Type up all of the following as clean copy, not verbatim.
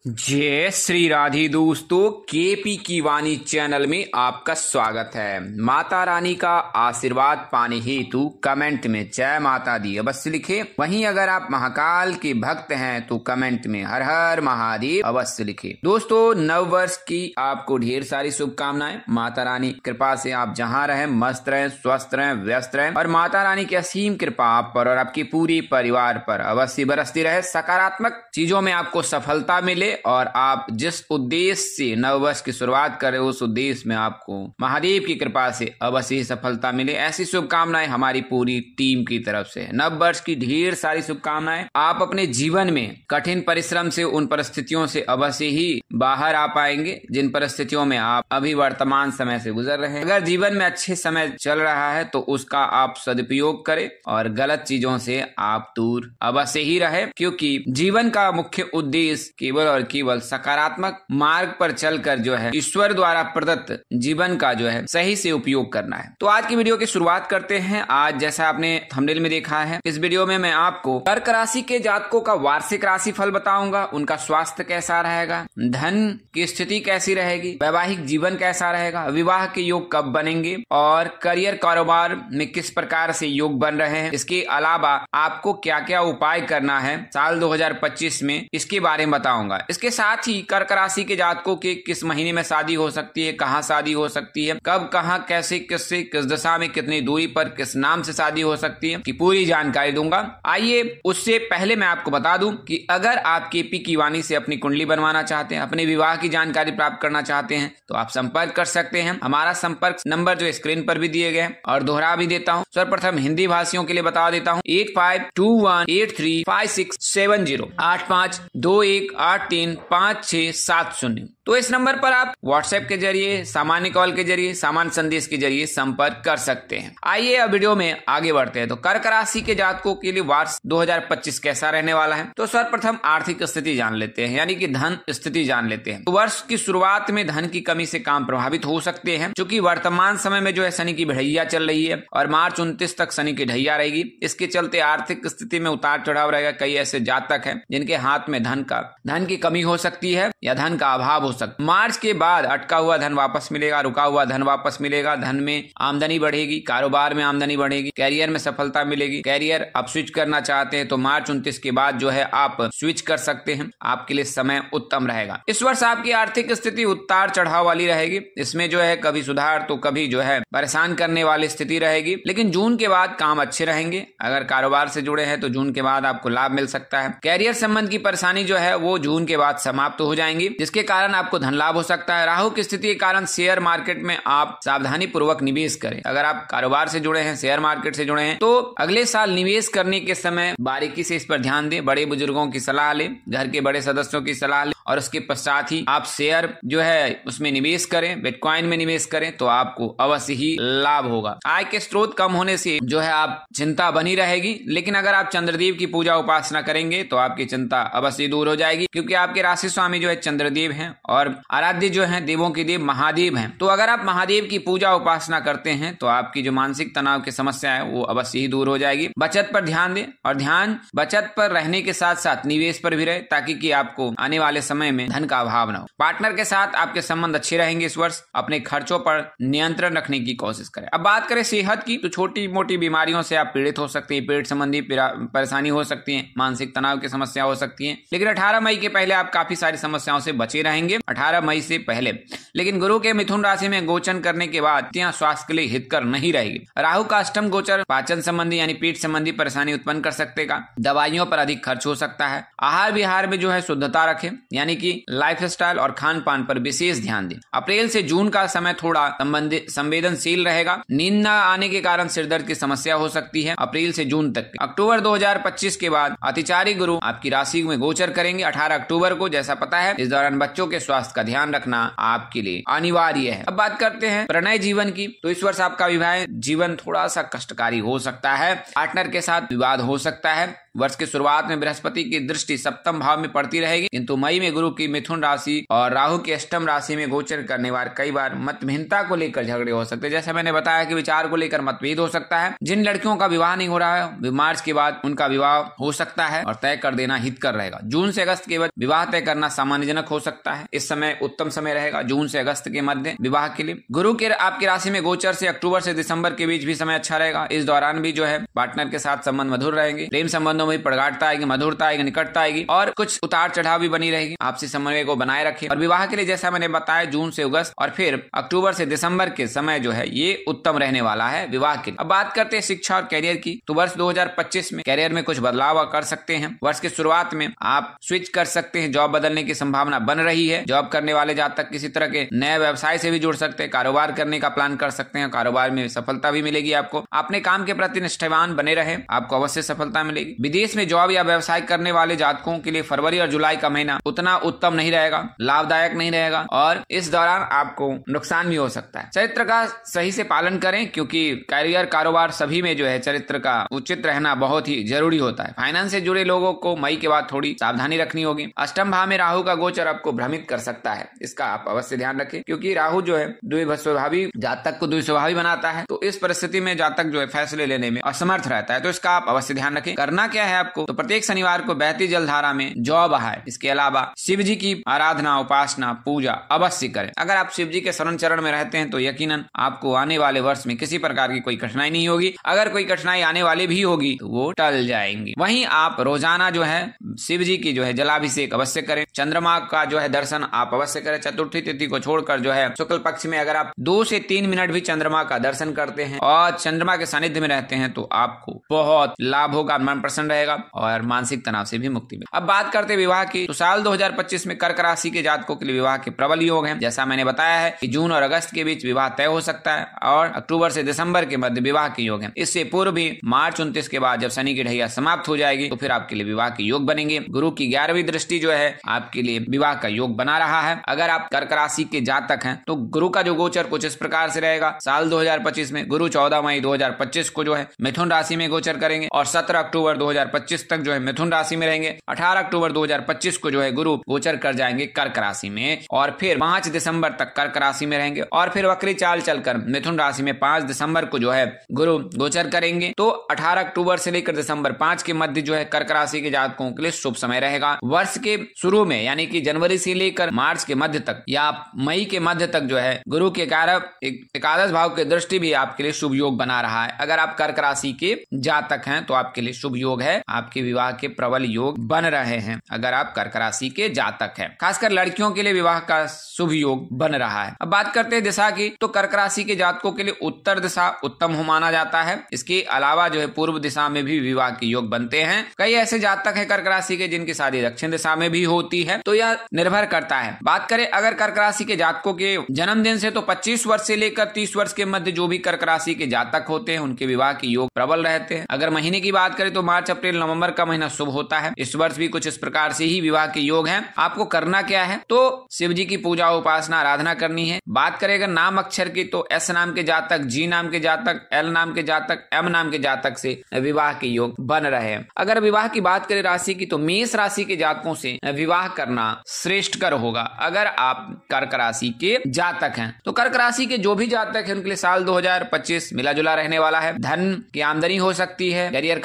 जय श्री राधे दोस्तों, केपी की वाणी चैनल में आपका स्वागत है। माता रानी का आशीर्वाद पाने हेतु कमेंट में जय माता दी अवश्य लिखे। वहीं अगर आप महाकाल के भक्त हैं तो कमेंट में हर हर महादेव अवश्य लिखे। दोस्तों, नव वर्ष की आपको ढेर सारी शुभकामनाएं। माता रानी कृपा से आप जहां रहें मस्त रहें, स्वस्थ रहें, व्यस्त रहें और माता रानी की असीम कृपा आप पर और आपके पूरे परिवार पर अवश्य बरसती रहे। सकारात्मक चीजों में आपको सफलता मिले और आप जिस उद्देश्य से नववर्ष की शुरुआत करें उस उद्देश्य में आपको महादेव की कृपा से अवश्य सफलता मिले। ऐसी शुभकामनाएं हमारी पूरी टीम की तरफ से। नववर्ष की ढेर सारी शुभकामनाएं। आप अपने जीवन में कठिन परिश्रम से उन परिस्थितियों से अवश्य ही बाहर आ पाएंगे जिन परिस्थितियों में आप अभी वर्तमान समय से गुजर रहे हैं। अगर जीवन में अच्छे समय चल रहा है तो उसका आप सदुपयोग करें और गलत चीजों से आप दूर अवश्य ही रहे, क्योंकि जीवन का मुख्य उद्देश्य केवल और केवल सकारात्मक मार्ग पर चलकर जो है ईश्वर द्वारा प्रदत्त जीवन का जो है सही से उपयोग करना है। तो आज की वीडियो की शुरुआत करते हैं। आज जैसा आपने थंबनेल में देखा है, इस वीडियो में मैं आपको कर्क राशि के जातकों का वार्षिक राशि फल बताऊंगा। उनका स्वास्थ्य कैसा रहेगा, धन की स्थिति कैसी रहेगी, वैवाहिक जीवन कैसा रहेगा, विवाह के योग कब बनेंगे और करियर कारोबार में किस प्रकार से योग बन रहे हैं। इसके अलावा आपको क्या क्या उपाय करना है साल 2025 में, इसके बारे में बताऊंगा। इसके साथ ही कर्क राशि के जातकों के किस महीने में शादी हो सकती है, कहाँ शादी हो सकती है, कब कहाँ कैसे किससे किस दशा में कितनी दूरी पर किस नाम से शादी हो सकती है की पूरी जानकारी दूंगा। आइए उससे पहले मैं आपको बता दूं कि अगर आप केपी की वाणी से अपनी कुंडली बनवाना चाहते हैं, अपने विवाह की जानकारी प्राप्त करना चाहते हैं तो आप संपर्क कर सकते हैं। हमारा संपर्क नंबर जो स्क्रीन पर भी दिए गए हैं और दोहरा भी देता हूँ। सर्वप्रथम हिंदी भाषियों के लिए बता देता हूँ 8521835670 8521835670। तो इस नंबर पर आप व्हाट्सएप के जरिए, सामान्य कॉल के जरिए, सामान्य संदेश के जरिए संपर्क कर सकते हैं। आइए अब वीडियो में आगे बढ़ते हैं। तो कर्क राशि के जातकों के लिए वर्ष 2025 कैसा रहने वाला है, तो सर्वप्रथम आर्थिक स्थिति जान लेते हैं, यानी कि धन स्थिति जान लेते हैं। तो वर्ष की शुरुआत में धन की कमी से काम प्रभावित हो सकते हैं, क्योंकि वर्तमान समय में जो है शनि की बढ़ैया चल रही है और मार्च 29 तक शनि की ढैया रहेगी। इसके चलते आर्थिक स्थिति में उतार चढ़ाव रहेगा। कई ऐसे जातक हैं जिनके हाथ में धन की कमी हो सकती है या धन का अभाव हो सकता है। मार्च के बाद अटका हुआ धन वापस मिलेगा, रुका हुआ धन वापस मिलेगा, धन में आमदनी बढ़ेगी, कारोबार में आमदनी बढ़ेगी, कैरियर में सफलता मिलेगी। कैरियर आप स्विच करना चाहते हैं तो मार्च 29 के बाद जो है आप स्विच कर सकते हैं, आपके लिए समय उत्तम रहेगा। इस वर्ष आपकी आर्थिक स्थिति उतार चढ़ाव वाली रहेगी। इसमें जो है कभी सुधार तो कभी जो है परेशान करने वाली स्थिति रहेगी, लेकिन जून के बाद काम अच्छे रहेंगे। अगर कारोबार से जुड़े हैं तो जून के बाद आपको लाभ मिल सकता है। कैरियर संबंध की परेशानी जो है वो जून के बाद समाप्त हो जाएंगी, जिसके कारण आपको धन लाभ हो सकता है। राहु की स्थिति के कारण शेयर मार्केट में आप सावधानी पूर्वक निवेश करें। अगर आप कारोबार से जुड़े हैं, शेयर मार्केट से जुड़े हैं तो अगले साल निवेश करने के समय बारीकी से इस पर ध्यान दें। बड़े बुजुर्गों की सलाह लें, घर के बड़े सदस्यों की सलाह लें और उसके पश्चात ही आप शेयर जो है उसमें निवेश करें, बिटकॉइन में निवेश करें तो आपको अवश्य ही लाभ होगा। आय के स्रोत कम होने से जो है आप चिंता बनी रहेगी, लेकिन अगर आप चंद्रदेव की पूजा उपासना करेंगे तो आपकी चिंता अवश्य दूर हो जाएगी, क्योंकि आपके राशि स्वामी जो है चंद्रदेव हैं और आराध्य जो है देवों के देव महादेव हैं। तो अगर आप महादेव की पूजा उपासना करते हैं तो आपकी जो मानसिक तनाव की समस्या है वो अवश्य ही दूर हो जाएगी। बचत पर ध्यान दें और ध्यान बचत पर रहने के साथ साथ निवेश पर भी रहे, ताकि कि आपको आने वाले समय में धन का अभाव न हो। पार्टनर के साथ आपके संबंध अच्छे रहेंगे। इस वर्ष अपने खर्चों पर नियंत्रण रखने की कोशिश करें। अब बात करें सेहत की, तो छोटी मोटी बीमारियों से आप पीड़ित हो सकते हैं, पेट संबंधी परेशानी हो सकती है, मानसिक तनाव की समस्या हो सकती है, लेकिन 18 मई के पहले आप काफी सारी समस्याओं से बचे रहेंगे। 18 मई से पहले। लेकिन गुरु के मिथुन राशि में गोचर करने के बाद स्वास्थ्य के लिए हितकर नहीं रहेगी। राहु का अष्टम गोचर पाचन संबंधी यानी पेट संबंधी परेशानी उत्पन्न कर सकतेगा। दवाइयों पर अधिक खर्च हो सकता है। आहार विहार में जो है शुद्धता रखें, यानी कि लाइफस्टाइल और खान पान पर विशेष ध्यान दें। अप्रैल से जून का समय थोड़ा संवेदनशील रहेगा। नींद न आने के कारण सिरदर्द की समस्या हो सकती है अप्रैल से जून तक। अक्टूबर 2025 के बाद अतिचारी गुरु आपकी राशि में गोचर करेंगे 18 अक्टूबर को, जैसा पता है। इस दौरान बच्चों के स्वास्थ्य का ध्यान रखना आपके लिए अनिवार्य है। अब बात करते हैं प्रणय जीवन की, तो इस वर्ष आपका विवाह जीवन थोड़ा सा कष्टकारी हो सकता है। पार्टनर के साथ विवाद हो सकता है। वर्ष की शुरुआत में बृहस्पति की दृष्टि सप्तम भाव में पड़ती रहेगी, किंतु मई में गुरु की मिथुन राशि और राहु की अष्टम राशि में गोचर करने वाले कई बार मतभिन्नता को लेकर झगड़े हो सकते हैं। जैसे मैंने बताया कि विचार को लेकर मतभेद हो सकता है। जिन लड़कियों का विवाह नहीं हो रहा है, मार्च के बाद उनका विवाह हो सकता है और तय कर देना हितकर रहेगा। जून से अगस्त के बाद विवाह तय करना सामान्यजनक हो सकता है। इस समय उत्तम समय रहेगा जून से अगस्त के मध्य विवाह के लिए। गुरु के आपकी राशि में गोचर से अक्टूबर से दिसंबर के बीच भी समय अच्छा रहेगा। इस दौरान भी जो है पार्टनर के साथ संबंध मधुर रहेंगे। प्रेम संबंधों में प्रगाढ़ता आएगी, मधुरता आएगी, निकटता आएगी और कुछ उतार चढ़ाव भी बनी रहेगी। आपसी समन्वय को बनाए रखें। और विवाह के लिए जैसा मैंने बताया जून से अगस्त और फिर अक्टूबर से दिसंबर के समय जो है ये उत्तम रहने वाला है विवाह के लिए। अब बात करते हैं शिक्षा और कैरियर की। तो वर्ष 2025 में कैरियर में कुछ बदलाव कर सकते हैं। वर्ष की शुरुआत में आप स्विच कर सकते हैं, जॉब बदलने की संभावना बन रही है। जॉब करने वाले जातक किसी तरह के नए व्यवसाय से भी जुड़ सकते हैं, कारोबार करने का प्लान कर सकते हैं, कारोबार में सफलता भी मिलेगी आपको। अपने काम के प्रति निष्ठावान बने रहे, आपको अवश्य सफलता मिलेगी। विदेश में जॉब या व्यवसाय करने वाले जातकों के लिए फरवरी और जुलाई का महीना उतना उत्तम नहीं रहेगा, लाभदायक नहीं रहेगा और इस दौरान आपको नुकसान भी हो सकता है। चरित्र का सही से पालन करें, क्योंकि कैरियर कारोबार सभी में जो है चरित्र का उचित रहना बहुत ही जरूरी होता है। फाइनेंस से जुड़े लोगों को मई के बाद थोड़ी सावधानी रखनी होगी। अष्टम भाव में राहु का गोचर आपको भ्रमित कर सकता है, इसका आप अवश्य ध्यान रखें, क्योंकि राहु जो है द्विस्वभावी जातक को द्विस्वभावी बनाता है। तो इस परिस्थिति में जातक जो है फैसले लेने में असमर्थ रहता है, तो इसका आप अवश्य ध्यान रखें। करना क्या है आपको, तो प्रत्येक शनिवार को बहती जलधारा में जौ बहाए। इसके अलावा शिव जी की आराधना, उपासना, पूजा अवश्य करें। अगर आप शिव जी के शरण चरण में रहते हैं तो यकीनन आपको आने वाले वर्ष में किसी प्रकार की कोई कठिनाई नहीं होगी। अगर कोई कठिनाई आने वाली भी होगी तो वो टल जाएंगी। वहीं आप रोजाना जो है शिव जी की जो है जलाभिषेक अवश्य करें। चंद्रमा का जो है दर्शन आप अवश्य करें। चतुर्थी तिथि को छोड़कर जो है शुक्ल पक्ष में अगर आप 2 से 3 मिनट भी चंद्रमा का दर्शन करते हैं और चंद्रमा के सानिध्य में रहते हैं तो आपको बहुत लाभ होगा, मन प्रसन्न रहेगा और मानसिक तनाव से भी मुक्ति मिलेगी। अब बात करते हैं विवाह की। तो साल 2025 में कर्क राशि के जातकों के लिए विवाह के प्रबल योग हैं। जैसा मैंने बताया है कि जून और अगस्त के बीच विवाह तय हो सकता है और अक्टूबर से दिसंबर के मध्य विवाह के योग हैं। इससे पूर्व भी मार्च 29 के बाद जब शनि की ढैया समाप्त हो जाएगी तो फिर आपके लिए विवाह के योग बनेंगे। गुरु की 11वीं दृष्टि जो है आपके लिए विवाह का योग बना रहा है। अगर आप कर्क राशि के जातक हैं तो गुरु का जो गोचर कुछ इस प्रकार से रहेगा। साल 2025 में गुरु 14 मई 2025 को जो है मिथुन राशि में गोचर करेंगे और 17 अक्टूबर 2025 तक जो है मिथुन राशि में रहेंगे। 18 अक्टूबर 2025 को जो है गुरु गोचर कर जाएंगे कर्क राशि में और फिर 5 दिसंबर तक कर्क राशि में रहेंगे और फिर वक्री चाल चलकर मिथुन राशि में 5 दिसंबर को जो है गुरु गोचर करेंगे। तो 18 अक्टूबर से लेकर दिसंबर 5 के मध्य जो है कर्क राशि के जातकों के लिए शुभ समय रहेगा। वर्ष के शुरू में यानी कि जनवरी से लेकर मार्च के मध्य तक या मई के मध्य तक जो है गुरु के एकादश भाव की दृष्टि भी आपके लिए शुभ योग बना रहा है। अगर आप कर्क राशि के जातक हैं तो आपके लिए शुभ योग है, आपके विवाह के प्रबल योग बन रहे हैं। अगर आप कर्क राशि के जातक हैं, खासकर लड़कियों के लिए विवाह का शुभ योग बन रहा है। अब बात करते हैं दिशा की। तो कर्क राशि के जातकों के लिए उत्तर दिशा उत्तम माना जाता है। इसके अलावा जो है पूर्व दिशा में भी विवाह के योग बनते हैं। कई ऐसे जातक हैं कर्क राशि के जिनकी शादी दक्षिण दिशा में भी होती है, तो यह निर्भर करता है। बात करें अगर कर्क राशि के जातकों के जन्मदिन से तो 25 वर्ष से लेकर 30 वर्ष के मध्य जो भी कर्क राशि के जातक होते हैं उनके विवाह के योग प्रबल रहते हैं। अगर महीने की बात करें तो मार्च, अप्रैल, नवंबर का महीना शुभ होता है। इस वर्ष भी कुछ इस प्रकार से ही विवाह के योग हैं। आपको करना क्या है, तो शिव जी की पूजा, उपासना, आराधना करनी है। बात करें अगर नाम अक्षर की तो एस नाम के जातक, जी नाम के जातक, एल नाम के जातक, एम नाम के जातक से विवाह के योग बन रहे हैं। अगर विवाह की बात करें राशि की तो मेष राशि के जातकों से विवाह करना श्रेष्ठकर होगा अगर आप कर्क राशि के जातक हैं। तो कर्क राशि के जो भी जातक हैं उनके लिए साल 2025 मिला जुला रहने वाला है। धन की आमदनी हो सकती है। कैरियर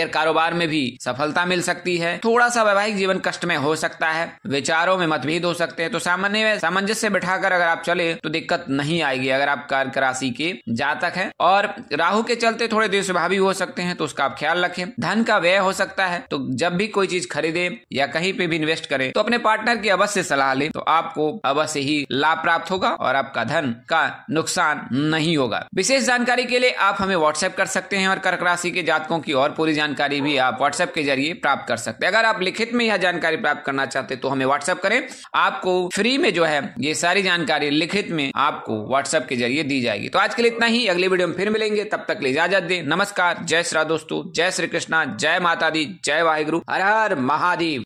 कारोबार में भी सफलता मिल सकती है। थोड़ा सा वैवाहिक जीवन कष्टमय हो सकता है। विचारों में मतभेद हो सकते हैं। तो सामंजस्य बिठाकर अगर आप चले तो दिक्कत नहीं आएगी अगर आप कर्क राशि के जातक हैं। और राहु के चलते थोड़े द्वेषभावी हो सकते हैं तो उसका आप ख्याल रखें। धन का व्यय हो सकता है, तो जब भी कोई चीज खरीदे या कहीं पे भी इन्वेस्ट करें तो अपने पार्टनर की अवश्य सलाह लें, तो आपको अवश्य ही लाभ प्राप्त होगा और आपका धन का नुकसान नहीं होगा। विशेष जानकारी के लिए आप हमें व्हाट्सएप कर सकते हैं और कर्क राशि के जातकों की और पूरी जानकारी भी आप व्हाट्सएप के जरिए प्राप्त कर सकते हैं। अगर आप लिखित में यह जानकारी प्राप्त करना चाहते तो हमें व्हाट्सएप करें। आपको फ्री में जो है ये सारी जानकारी लिखित में आपको व्हाट्सएप के जरिए दी जाएगी। तो आज के लिए इतना ही। अगली वीडियो में फिर मिलेंगे, तब तक के लिए इजाजत दें। नमस्कार, जय श्री राम दोस्तों, जय श्री कृष्णा, जय माता दी, जय वाहिगुरु, हर हर महादेव।